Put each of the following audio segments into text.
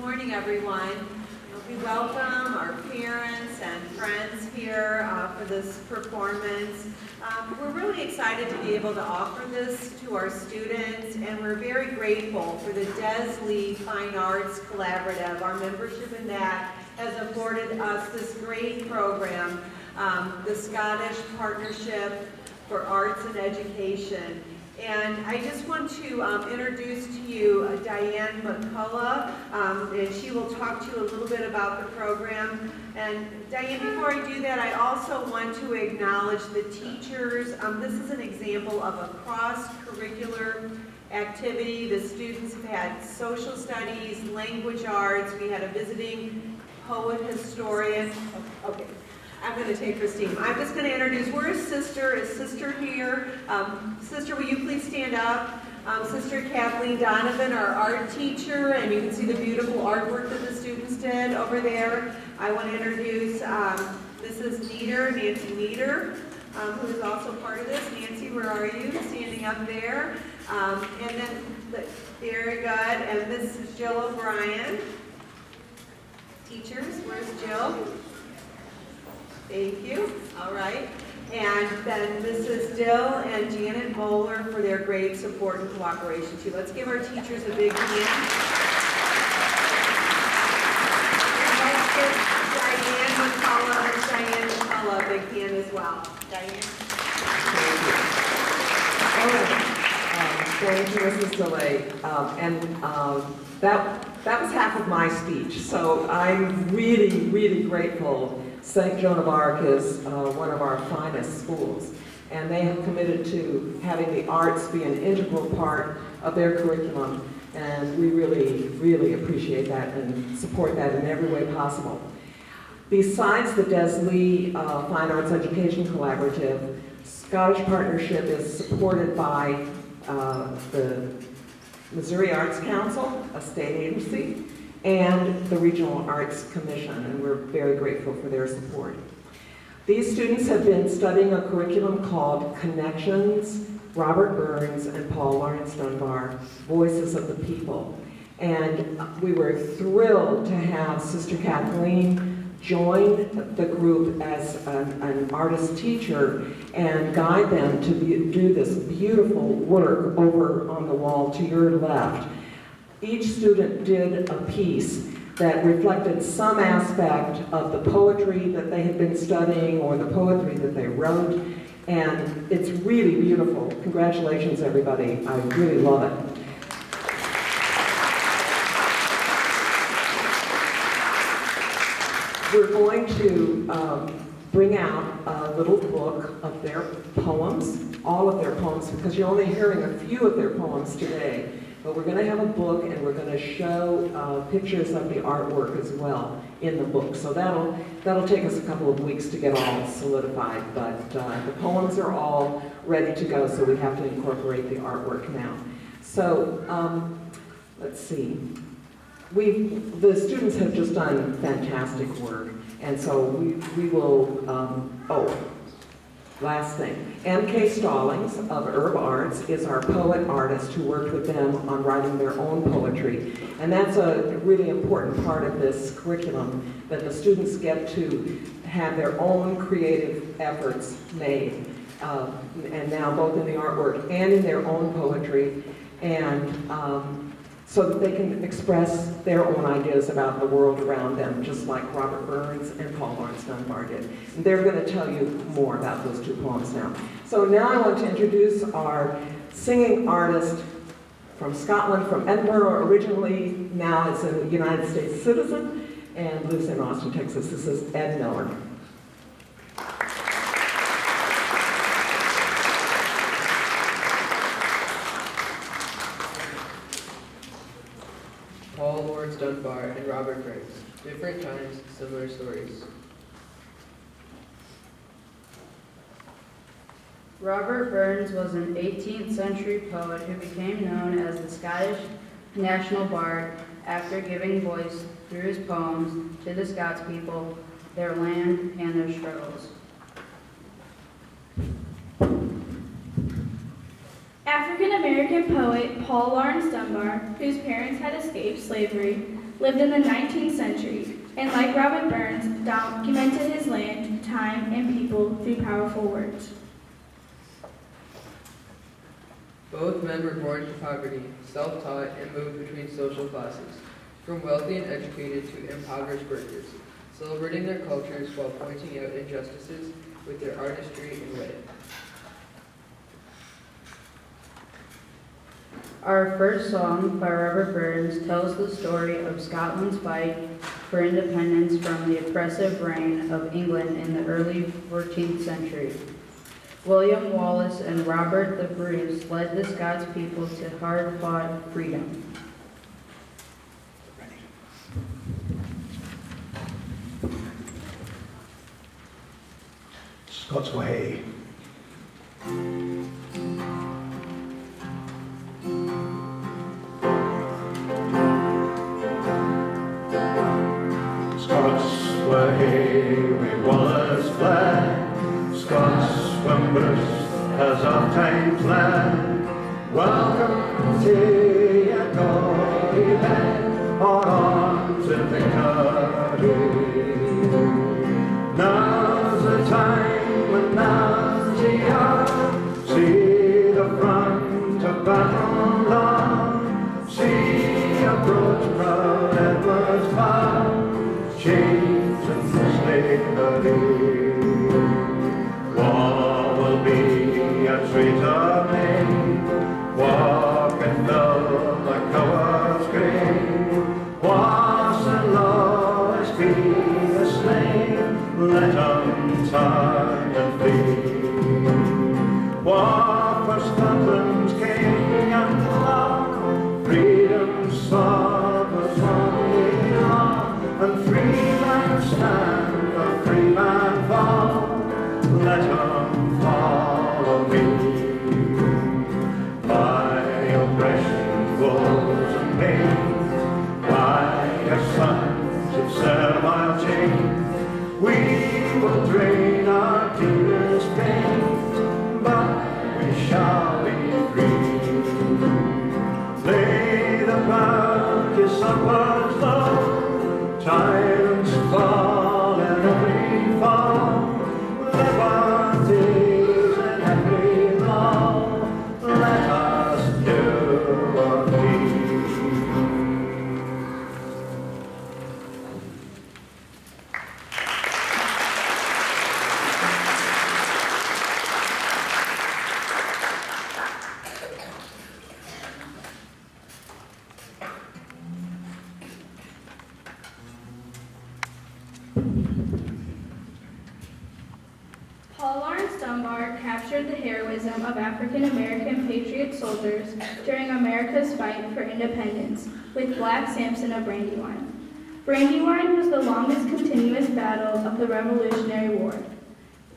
morning, everyone. We welcome our parents and friends here for this performance. We're really excited to be able to offer this to our students, and we're very grateful for the Des Lee Fine Arts Collaborative. Our membership in that has afforded us this great program, the Scottish Partnership for Arts and Education. And I just want to introduce to you Diane McCullough, and she will talk to you a little bit about the program. And Diane, before I do that, I also want to acknowledge the teachers. This is an example of a cross-curricular activity. The students have had social studies, language arts. We had a visiting poet historian. Okay. I'm going to take Christine. I'm just going to introduce, where's Sister? Is Sister here? Sister, will you please stand up? Sister Kathleen Donovan, our art teacher, and you can see the beautiful artwork that the students did over there. I want to introduce Mrs. Nieder, Nancy Nieder, who is also part of this. Nancy, where are you? Standing up there. And then, very good. And this is Jill O'Brien. Teachers, where's Jill? Thank you. All right. And then Mrs. Dill and Janet Moeller for their great support and cooperation too. Let's give our teachers a big hand. And let's give Diane McCullough a big hand as well. Diane. Thank you, Mrs. DeLay. That was half of my speech. So I'm really, really grateful. St. Joan of Arc is one of our finest schools, and they have committed to having the arts be an integral part of their curriculum, and we really, really appreciate that and support that in every way possible. Besides the Des Lee Fine Arts Education Collaborative, Scottish Partnership is supported by the Missouri Arts Council, a state agency, and the Regional Arts Commission, and we're very grateful for their support. These students have been studying a curriculum called Connections, Robert Burns and Paul Lawrence Dunbar, Voices of the People. And we were thrilled to have Sister Kathleen join the group as an artist teacher and guide them to do this beautiful work over on the wall to your left. Each student did a piece that reflected some aspect of the poetry that they had been studying or the poetry that they wrote, and it's really beautiful. Congratulations, everybody. I really love it. We're going to bring out a little book of their poems, all of their poems, because you're only hearing a few of their poems today. But we're going to have a book, and we're going to show pictures of the artwork as well in the book. So that'll take us a couple of weeks to get all solidified. But the poems are all ready to go, so we have to incorporate the artwork now. So let's see. The students have just done fantastic work, and so we will. Last thing, M.K. Stallings of Herb Arts is our poet artist who worked with them on writing their own poetry. And that's a really important part of this curriculum, that the students get to have their own creative efforts made. And now both in the artwork and in their own poetry. And so that they can express their own ideas about the world around them, just like Robert Burns and Paul Lawrence Dunbar did. And they're going to tell you more about those two poems now. So now I want to introduce our singing artist from Scotland, from Edinburgh originally, now is a United States citizen, and lives in Austin, Texas. This is Ed Miller. Paul Lawrence Dunbar and Robert Burns. Different times, similar stories. Robert Burns was an 18th century poet who became known as the Scottish national bard after giving voice through his poems to the Scots people, their land, and their struggles. African-American poet Paul Lawrence Dunbar, whose parents had escaped slavery, lived in the 19th century, and like Robert Burns, documented his land, time, and people through powerful words. Both men were born to poverty, self-taught, and moved between social classes, from wealthy and educated to impoverished workers, celebrating their cultures while pointing out injustices with their artistry and wit. Our first song by Robert Burns tells the story of Scotland's fight for independence from the oppressive reign of England in the early 14th century. William Wallace and Robert the Bruce led the Scots people to hard-fought freedom. Scots way. Scots way, we Wallace fled. Scots when Bruce has oft times led. Welcome to your glory then, on to victory. Now's the time and now's the hour. See the front of battle long. See approach proud Edward's bow. Chains and slavery. War will be a traitor name. Walk and fill the coward's grave. Wars and laws be the slave. Let them turn and flee. War for Scotland's king and law. Freedom's sword was only law. And free man stand, a free man fall. Let them follow me. By oppression, woes and pain, by our sons of servile chains, we will drain our dearest pains, but we shall be free. Lay the bounteous upwards low, tyrants fall and every fall, liberties and every law, let us do our deed. Paul Lawrence Dunbar captured the heroism of African-American patriot soldiers during America's fight for independence with Black Samson of Brandywine. Brandywine was the longest continuous battle of the Revolutionary War.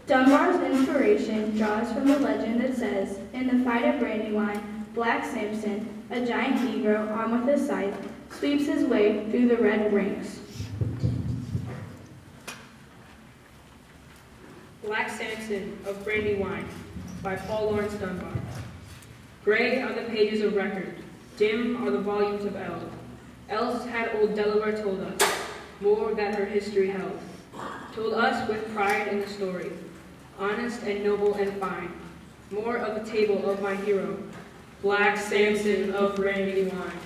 Dunbar's inspiration draws from the legend that says, in the fight at Brandywine, Black Samson, a giant Negro armed with a scythe, sweeps his way through the red ranks. Black Samson of Brandywine by Paul Lawrence Dunbar. Gray are the pages of record, dim are the volumes of eld. Else had old Delaware told us, more that her history held. Told us with pride in the story, honest and noble and fine, more of the table of my hero, Black Samson of Brandywine.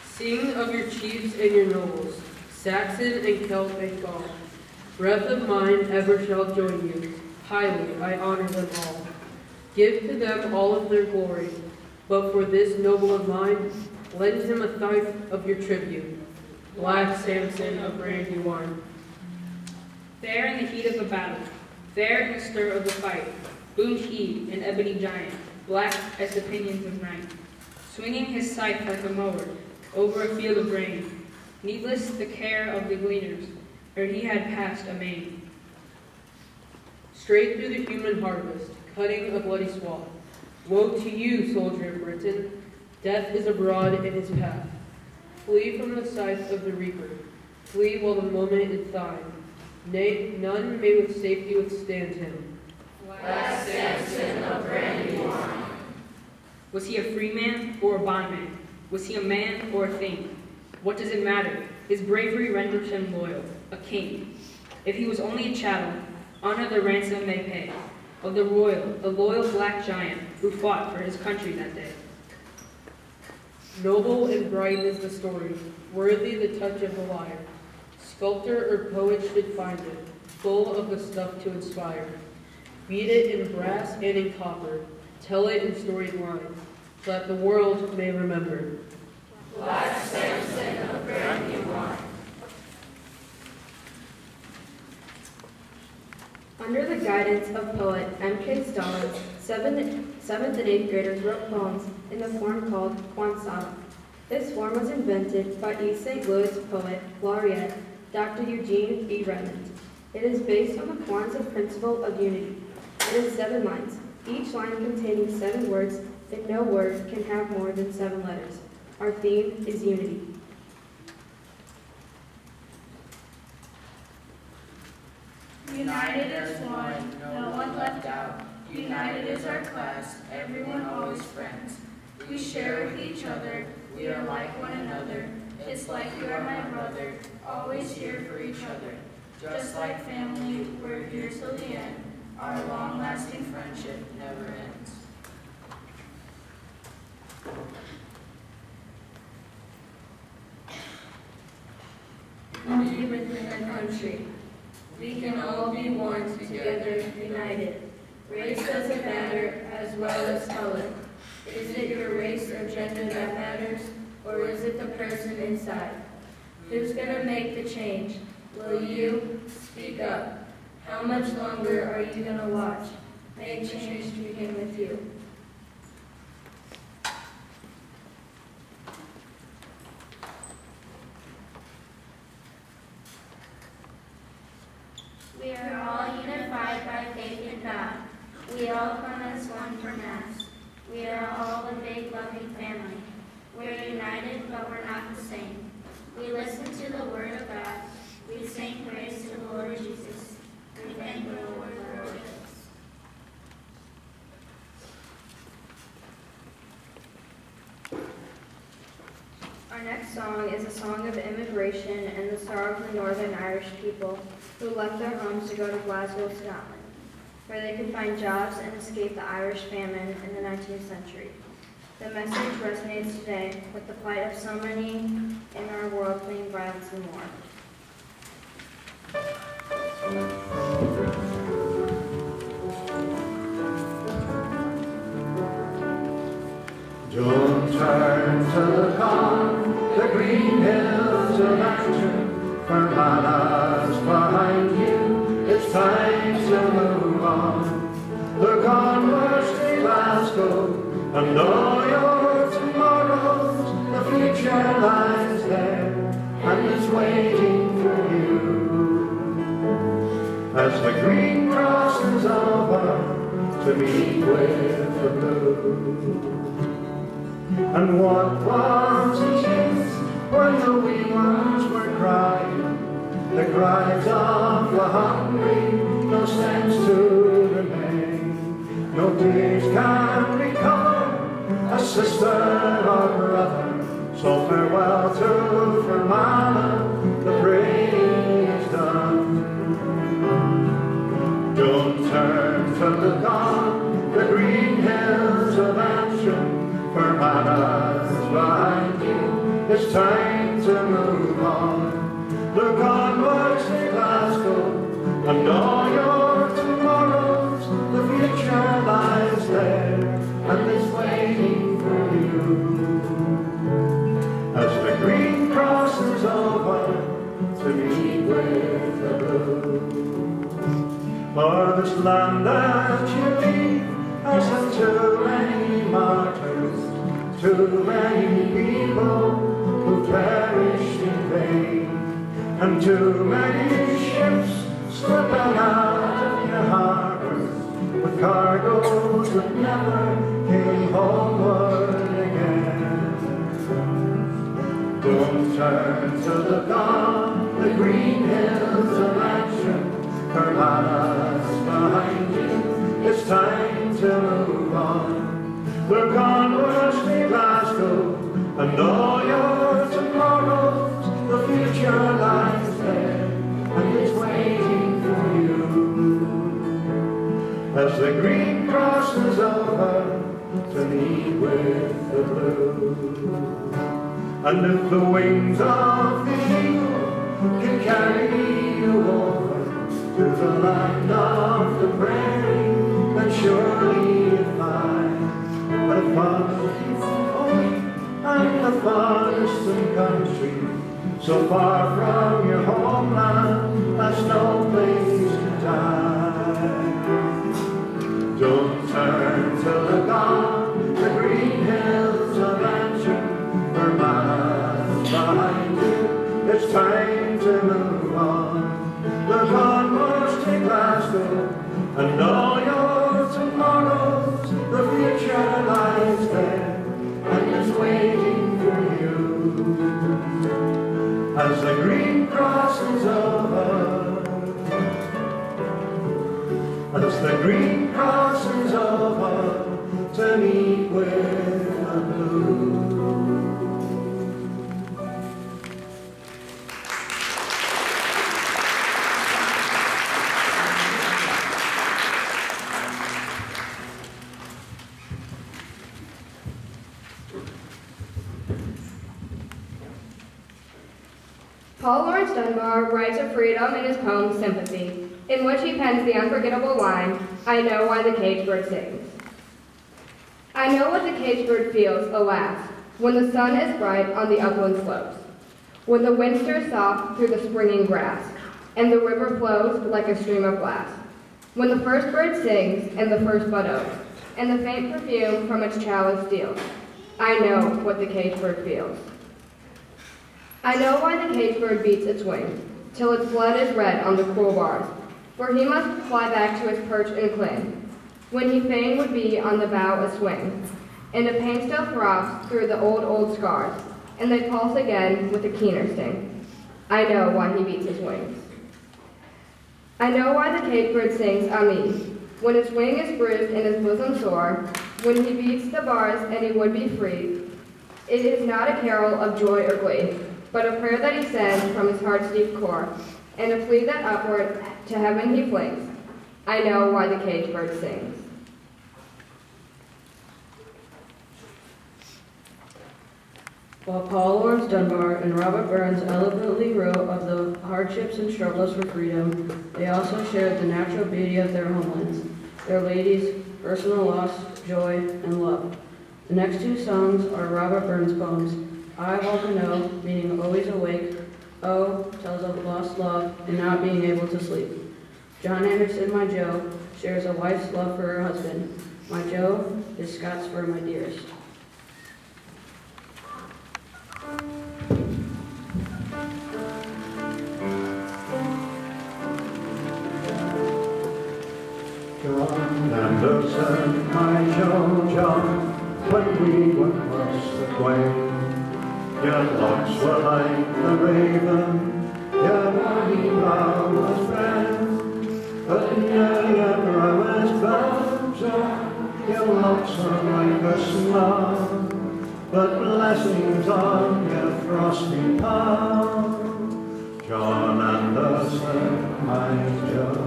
Sing of your chiefs and your nobles, Saxon and Celt and Gaul. Breath of mine ever shall join you, highly I honor them all. Give to them all of their glory, but for this noble of mine, lend him a tithe of your tribute, Black Samson of Brandywine. There in the heat of the battle, there in the stir of the fight, boomed he, an ebony giant, black as the pinions of night, swinging his scythe like a mower over a field of grain, needless the care of the gleaners, ere he had passed amain. Straight through the human harvest, cutting a bloody swath. Woe to you, soldier of Britain! Death is abroad in his path. Flee from the scythe of the reaper. Flee while the moment is thine. Nay, none may with safety withstand him. Black Samson of Brandywine. Was he a free man or a bondman? Was he a man or a thing? What does it matter? His bravery rendered him loyal, a king. If he was only a chattel, honor the ransom they pay of the loyal black giant who fought for his country that day. Noble and bright is the story, worthy the touch of the lyre. Sculptor or poet should find it, full of the stuff to inspire. Beat it in brass and in copper, tell it in storied lines, so that the world may remember. Black Samson of Brandywine. Under the guidance of poet M.K. Stallings, 7th and 8th graders wrote poems in the form called Kwansaba. This form was invented by East St. Louis poet laureate Dr. Eugene B. Redmond. It is based on the Kwanzaa principle of unity. It is 7 lines, each line containing 7 words, and no word can have more than 7 letters. Our theme is unity. United as one, no one left out. United is our class, everyone always friends. We share with each other, we are like one another. It's like you are my brother, always here for each other. Just like family, we're here till the end. Our long-lasting friendship never ends. Be within our country. We can all be one, together, united. Race doesn't matter, as well as color. Is it your race or gender that matters, or is it the person inside? Who's gonna make the change? Will you? Speak up. How much longer are you gonna watch? Make change begin with you. We are all unified by faith in God. We all come as one for Mass. We are all a big loving family. We're united, but we're not the same. We listen to the Word of God. We sing praise to the Lord Jesus. We thank the Lord for our gifts. Our next song is a song of immigration and the sorrow of the Northern Irish people who left their homes to go to Glasgow, Scotland, where they could find jobs and escape the Irish famine in the 19th century. The message resonates today with the plight of so many in our world fleeing violence and war. Don't turn to look on the green hills of action, Fermana's behind you, it's time to move on. Look onwards to Glasgow, and all your tomorrows, the future lies there, and is waiting for you. As the green crosses over, to meet with the blue. And what was the use when the wee ones were crying? The cries of the hungry, no sense to remain. No tears can recall a sister or brother. So farewell to Fermanagh, the praying is done. Don't turn to look on the green hills of action, Fermanagh behind you, it's time to move on. Look onwards to Glasgow, and all your tomorrows, the future lies there, and is waiting for you. As the green crosses over, to meet with the blue. For this land that you leave has had too many martyrs, too many people who perished in vain, and too many ships slipping out of your harbors with cargoes that never came homeward again. Don't turn to look on the green hills of action, Fermanagh's behind you, it's time to move on. Look onwards to Glasgow, and all your tomorrows, the future lies there, and it's waiting for you. As the green crosses over to meet with the blue, and if the wings of the eagle can carry you over to the land of the prairie, then surely you find the farthest home and the farthest country, so far from your homeland, that's no place to die. Don't turn to look on the green hills of Antrim, for miles behind you, it's time to move on. Look onwards to Glasgow, and all your tomorrows, the future lies there, and it's waiting for you. As the green crosses over, as the green crosses over to meet with the blue. Paul Lawrence Dunbar writes of freedom in his poem Sympathy, in which he pens the unforgettable line, "I know why the caged bird sings." I know what the caged bird feels, alas, when the sun is bright on the upland slopes, when the wind stirs soft through the springing grass, and the river flows like a stream of glass, when the first bird sings and the first bud opes, and the faint perfume from its chalice steals. I know what the caged bird feels. I know why the caged bird beats its wings, till its blood is red on the cruel bars, for he must fly back to his perch and cling, when he fain would be on the bough a swing, and a pain still throbs through the old scars, and they pulse again with a keener sting. I know why he beats his wings. I know why the caged bird sings a me, when his wing is bruised and his bosom sore, when he beats the bars and he would be free. It is not a carol of joy or glee, but a prayer that he sends from his heart's deep core, and a plea that upward to heaven he flings. I know why the caged bird sings. While Paul Lawrence Dunbar and Robert Burns eloquently wrote of the hardships and struggles for freedom, they also shared the natural beauty of their homelands, their ladies, personal loss, joy, and love. The next two songs are Robert Burns' poems, I Walk a No, meaning always awake, O tells of lost love and not being able to sleep. John Anderson, My Joe, shares a wife's love for her husband. My Joe is Scots for my dearest. John Anderson, my Joe, John, when we went across the quay, your locks were like the raven, your bonny brow was red, but now your brow is brown, John, your locks are like a snow, but blessings on your frosty palm. John Anderson, my Joe.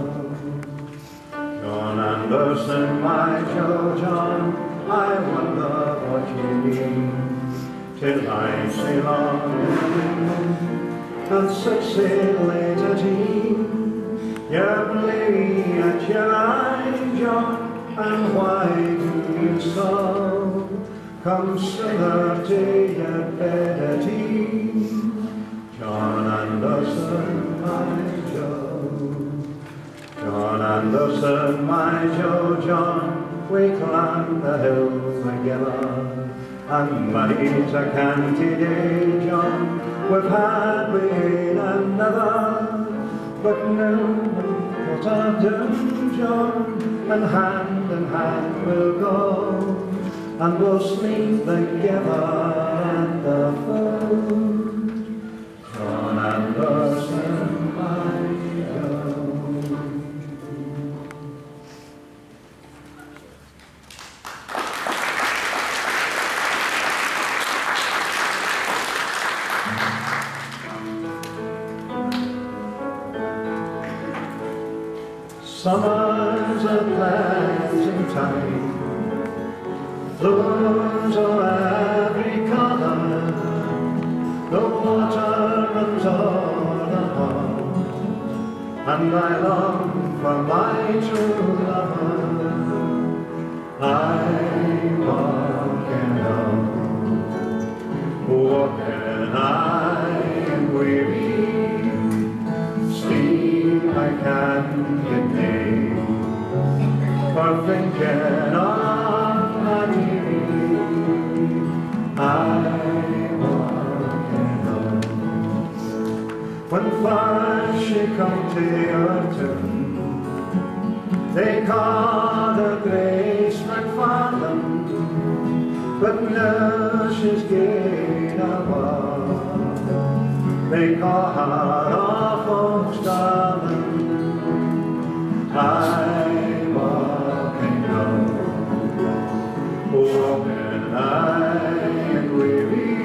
John Anderson, my Joe, John, I wonder what you mean, till I sail on in and succeed late at eve. You're bleary at your eye, John, and why do you so? Come sooner to your bed at eve. John Anderson, my Joe. John Anderson, my Joe, John, we climbed the hill together, and many's a canty day, John, we've had with another, but now what I'll do, John, and hand we'll go, and we'll sleep together at the foot. John Anderson, my Joe. Summer's a pleasant time, blooms of every color, the water runs all along, and I long for my true lover. I walking on, walking I am weary, sleep I can't get near, for thinking of my dearie. I walking on. When first she come to your tomb, they called her Grace McFarlane, but now she's gained a walk. They call her all folks darling. I walking on, walking I am weary,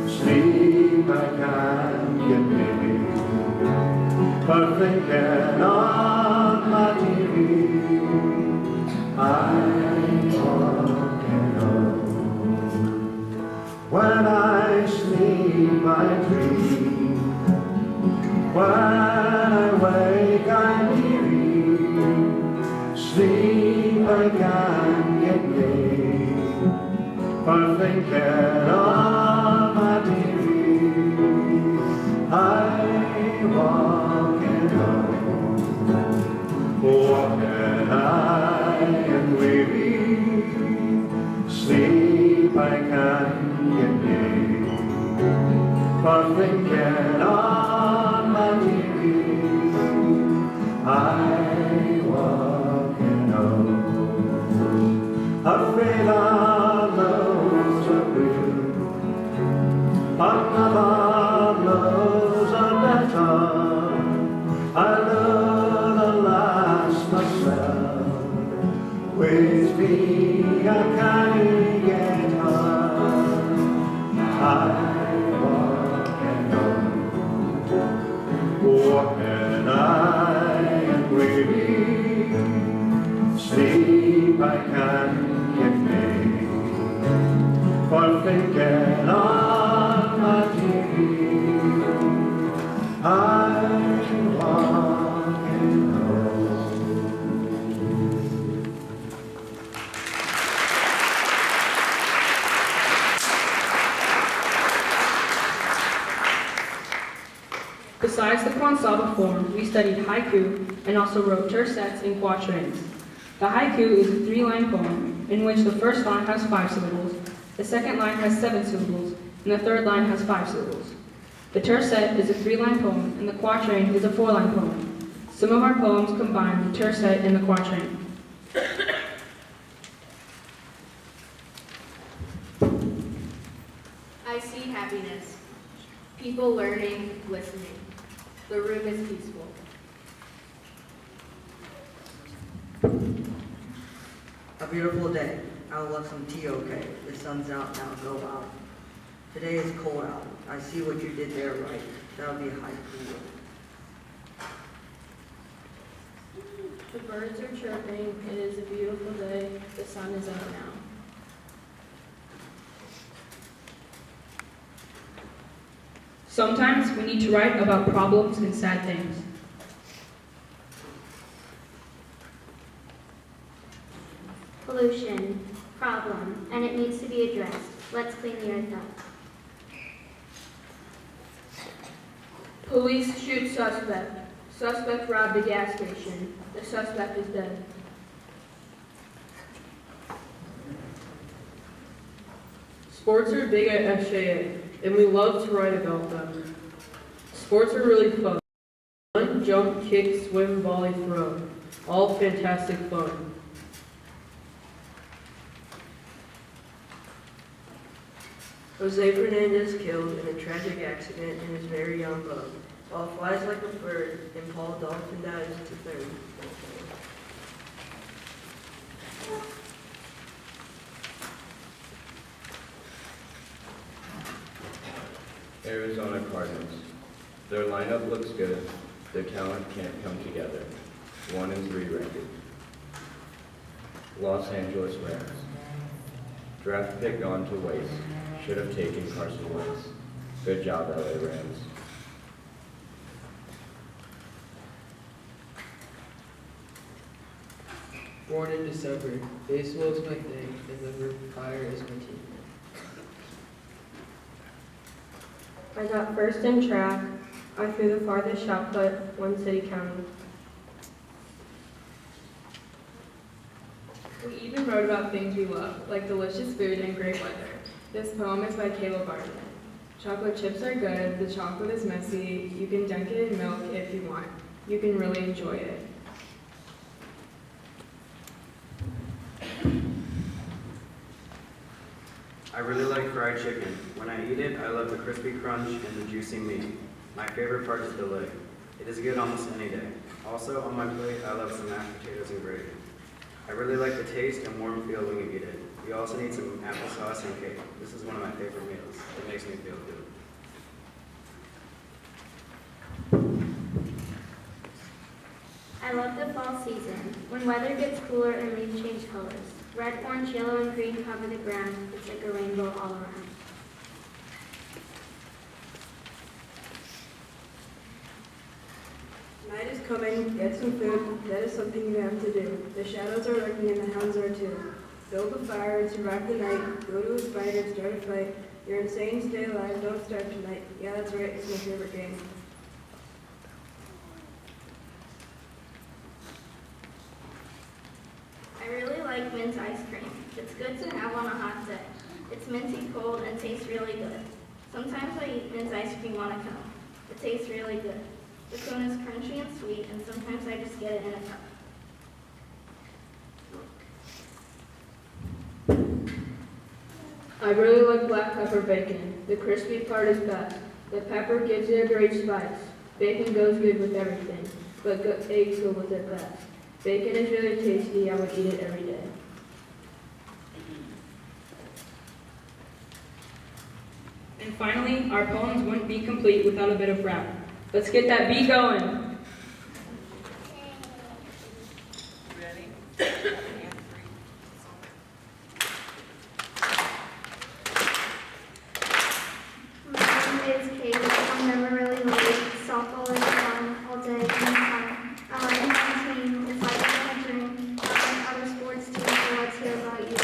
sleep I can't get near, for thinking on my dearie. I walking on. When I sleep I dream, when I wake I'm weary, sleep I can't get near, for thinking on my dearie. I walking on, walking I am weary, sleep I can't get near, for thinking on my dearie. I walking on, afraid our loves are real, another loves are better. I learn alas myself, with me I can't get her. I walking on, walking I am weary, sleep I can't get near, for thinking on my dearie. I'm walking home. Besides the Kwansaba form, we studied haiku and also wrote tercets and quatrains. The haiku is a 3-line poem in which the first line has 5 syllables, the second line has 7 syllables, and the third line has 5 syllables. The tercet is a 3-line poem, and the quatrain is a 4-line poem. Some of our poems combine the tercet and the quatrain. I see happiness, people learning, listening. The room is peaceful. A beautiful day. I'll love some tea, okay. The sun's out now, go out. Today is cold out. I see what you did there, right. That'll be a haiku. The birds are chirping. It is a beautiful day. The sun is out now. Sometimes we need to write about problems and sad things. Pollution, problem, and it needs to be addressed. Let's clean the earth up. Police shoot suspect. Suspect robbed a gas station. The suspect is dead. Sports are big at SPAE, and we love to write about them. Sports are really fun. Run, jump, kick, swim, volley, throw. All fantastic fun. Jose Fernandez killed in a tragic accident in his very young bug, while flies like a bird, and Paul Dolphin dies to third. Arizona Cardinals. Their lineup looks good, their talent can't come together. 1-3 record. Los Angeles Rams. Draft pick gone to waste. Should have taken Carson Wentz. Good job, LA Rams. Born in December, baseball is my thing, and the River Fire is my team. I got first in track. I threw the farthest shot put, one city county. We even wrote about things we love, like delicious food and great weather. This poem is by Caleb Barton. Chocolate chips are good, the chocolate is messy, you can dunk it in milk if you want. You can really enjoy it. I really like fried chicken. When I eat it, I love the crispy crunch and the juicy meat. My favorite part is the leg. It is good almost any day. Also, on my plate, I love some mashed potatoes and gravy. I really like the taste and warm feel when you eat it. You also need some applesauce and cake. This is one of my favorite meals. It makes me feel good. I love the fall season, when weather gets cooler and leaves change colors. Red, orange, yellow, and green cover the ground. It's like a rainbow all around. Night is coming, get some food, that is something you have to do. The shadows are lurking and the hounds are too. Build a fire and survive the night, go to a spider, start a fight. You're insane, stay alive, don't start tonight. Yeah, that's right, it's my favorite game. I really like mint ice cream. It's good to have on a hot day. It's minty cold and tastes really good. Sometimes I eat mint ice cream on a cone. It tastes really good. The cone is crunchy and sweet, and sometimes I just get it in a cup. I really like black pepper bacon. The crispy part is best. The pepper gives it a great spice. Bacon goes good with everything, but eggs go with it best. Bacon is really tasty. I would eat it every day. And finally, our poems wouldn't be complete without a bit of rap. Let's get that beat going. My name is Kate. I'm never really late. Softball is fun all day and fun. I like my team. It's like a dream. I like other sports too, so let's hear about you.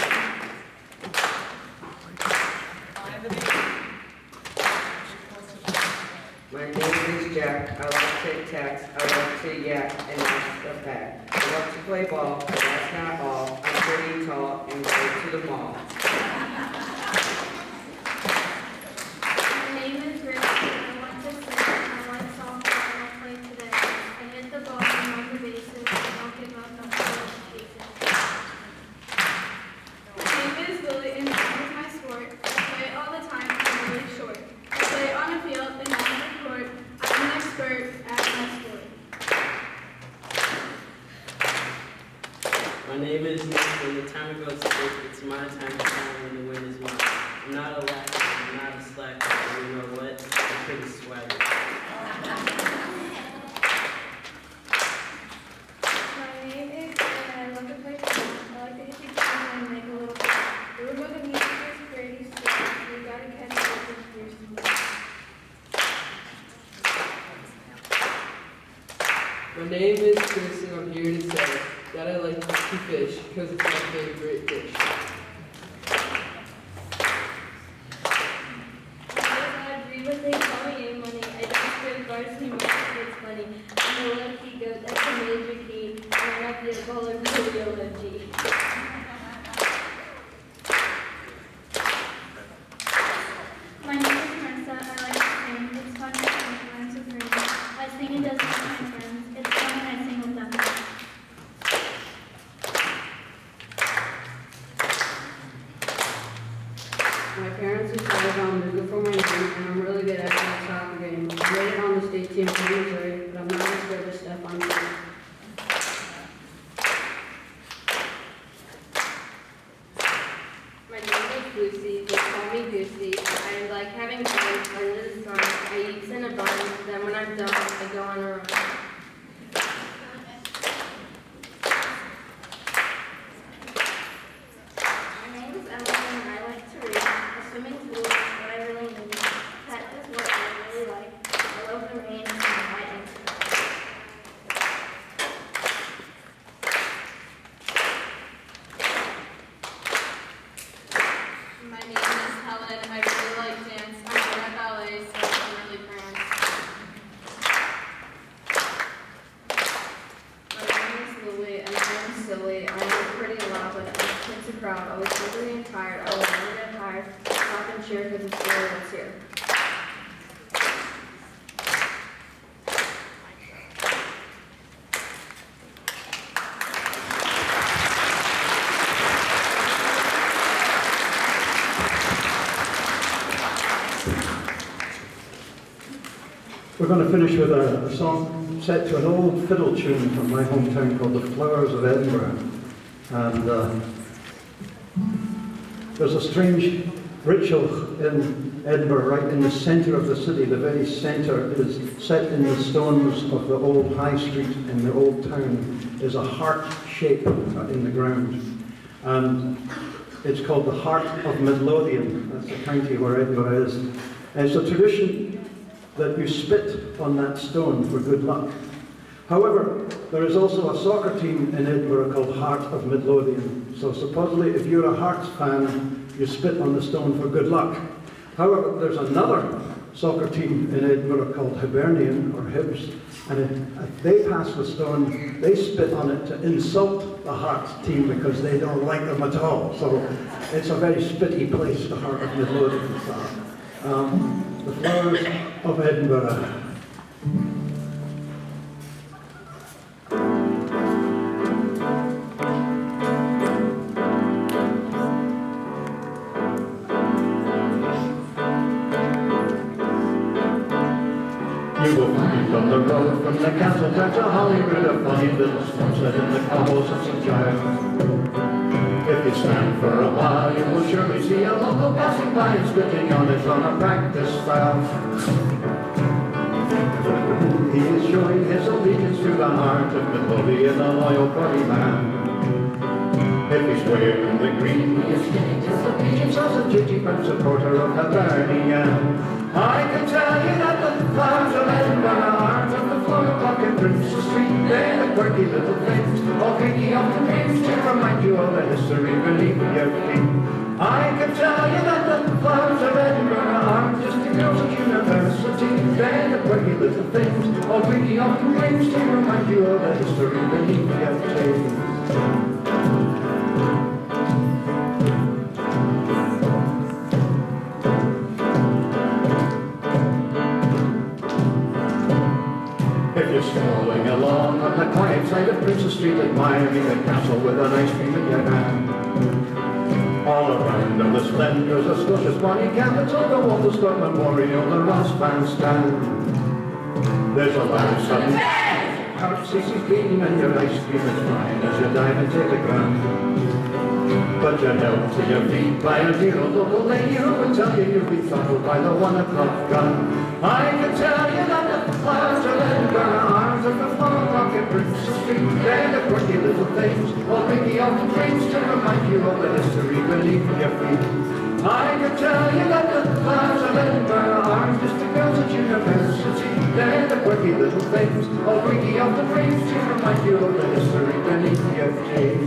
My name is Jack. I like tic-tacs. I like to yak, and that's a fact. I love to play ball, but that's not all. I'm pretty tall and go to the mall. My name is Rick. I want to sing. I like softball and I'll play today. I hit the ball and run the bases. I don't give up. I'm still chasing. My name is Lily, and that is my sport. I play it all the time, and I'm really short. I play on a field and not on a court. I'm an expert at my sport. My name is Nick. When the time to go to sleep, it's my time to shine when the wind is mine. I'm not a lacker, I'm not a slacker, but you know what? I'm pretty swagger. My name is Anna, and I love to play football. I like to hit the ground and make a little ball. The room of the music is pretty sweet. We gotta catch up with your sweet. My name is Chris, and I'm here to say that I like to fish because it's my favorite dish. I agree with they call me A-Money. I just go varsity music, it's funny. I'm a lucky goat, that's a major key. And I love the ball of G. My name is Marissa. I like to sing. It's fun to sing friends with me. I sing and dance with my friends. It's fun when I sing with them. My parents decided I'm looking for my name, and I'm really good at that soccer game. I made it on the state team for Missouri, but I'm not as good as Steph on the team. proud, always hungry and tired. I will never get tired. Stop and cheer because it's really what's here. We're going to finish with a song set to an old fiddle tune from my hometown called The Flowers of Edinburgh. And there's a strange ritual in Edinburgh, right in the centre of the city. The very centre is set in the stones of the old high street in the old town, is a heart shape in the ground. And it's called the Heart of Midlothian. That's the county where Edinburgh is. And it's a tradition that you spit on that stone for good luck. However, there is also a soccer team in Edinburgh called Heart of Midlothian. So supposedly if you're a Hearts fan, you spit on the stone for good luck. However, there's another soccer team in Edinburgh called Hibernian, or Hibs, and if they pass the stone, they spit on it to insult the Hearts team because they don't like them at all. So it's a very spitty place, the Heart of Midlothian. The Flowers of Edinburgh. You will find on the road from the castle down to Holyrood a funny little sunset in the cobbles of St. Giles. If you stand for a while, you will surely see a local passing by and spitting on it on a practice foul. He is showing his allegiance to the Heart of Midlothian, a loyal party man. If he's wearing the green, he is giving his allegiance as a duty-bound supporter of Hibernian. I can tell you that the flowers of Edinburgh aren't on the floor of Bucket Prince's Street. They're the quirky little things, all creaky up the names to remind you of the history beneath your feet. I can tell you that the flowers of Edinburgh aren't just the girls at university. They're the quirky little things, all creaky up the names to remind you of the history beneath your feet. If you're strolling along on the quiet side of Prince's Street, admiring the castle with an ice cream in your hand. All around are the splendours of Scotia's bonny capital, the Walter Scott Memorial, the Ross Bandstand. There's a loud sudden heart ceases beating and your ice cream is flying as you dive into the ground. But you're held to your feet by a dear old local lady who will tell you you'll be throttled by the 1 o'clock gun. I can tell you that the flowers of Edinburgh arms of the 4 o'clock at Prince's Street. They're the quirky little things, all creaky off the dreams to remind you of the history beneath your feet. I can tell you that the flowers of Edinburgh aren't just the girls at university. They're the quirky little things, all creaky off the dreams to remind you of the history beneath your feet.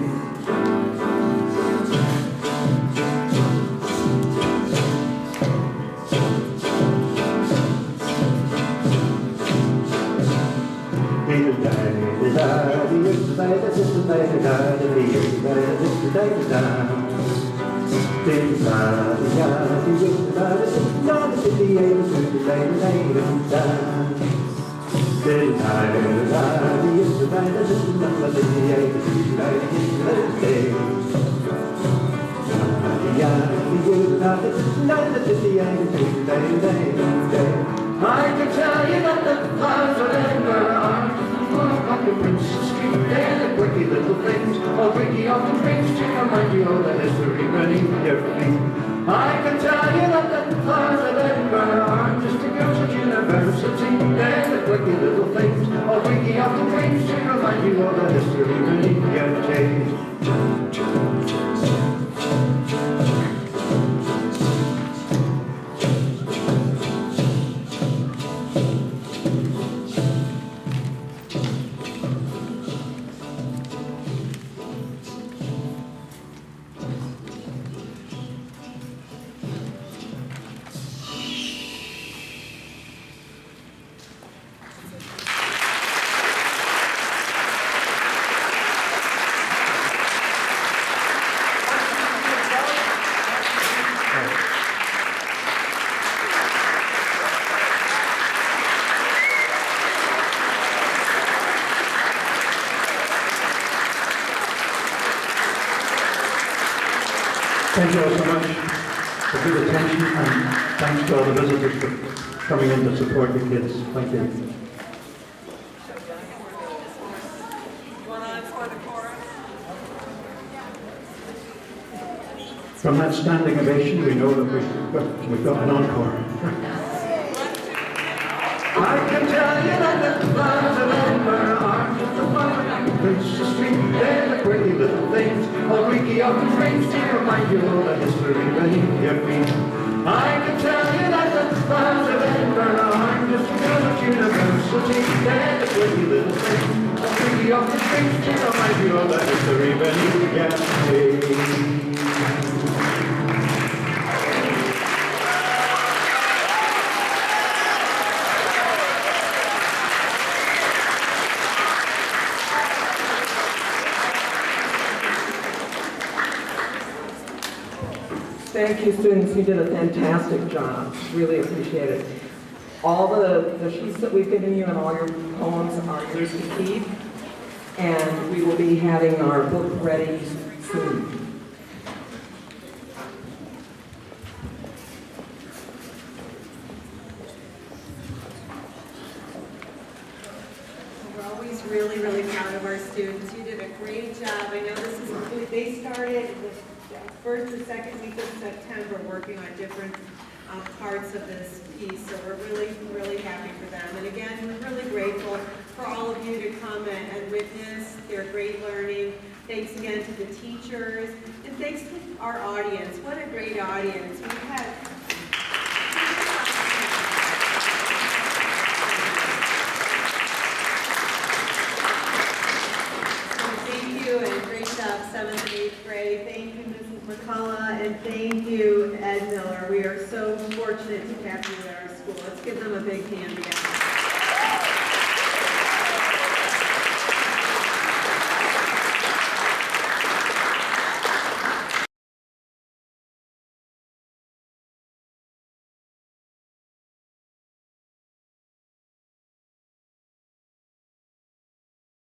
I can tell you that the flowers of Edinburgh aren't Bucket Prince's Street. They're the quirky little things, all creaky off the dreams to remind you of the history beneath your feet. I can tell you that the flowers of Edinburgh aren't just the girls at university. They're the quirky little things, all creaky off the dreams to remind you of the history beneath your feet. Thank you all so much for good attention, and thanks to all the visitors for coming in to support the kids. Thank you. From that standing ovation, we know that we've got an encore. I can tell you that the flowers of Edinburgh are just a fine Princess Street. They're the pretty little things, all Ricky often brings to remind you of the history beneath your feet. I can tell you that the flowers of Edinburgh aren't just a college university. They're the pretty little things, all Ricky often brings to remind you of the history beneath your feet. Thank you, students. You did a fantastic job. Really appreciate it. All the sheets that we've given you and all your poems are yours to keep. And we will be having our book ready soon. We're always really, really proud of our students. You did a great job. I know this is, they started the first or second week of September working on different parts of this piece. So we're really, really happy for them. And again, we're really grateful for all of you to come and witness their great learning. Thanks again to the teachers. And thanks to our audience. What a great audience. We've had and great job, 7th and 8th grade. Thank you, Mrs. McCullough, and thank you, Ed Miller. We are so fortunate to have you at our school. Let's give them a big hand again.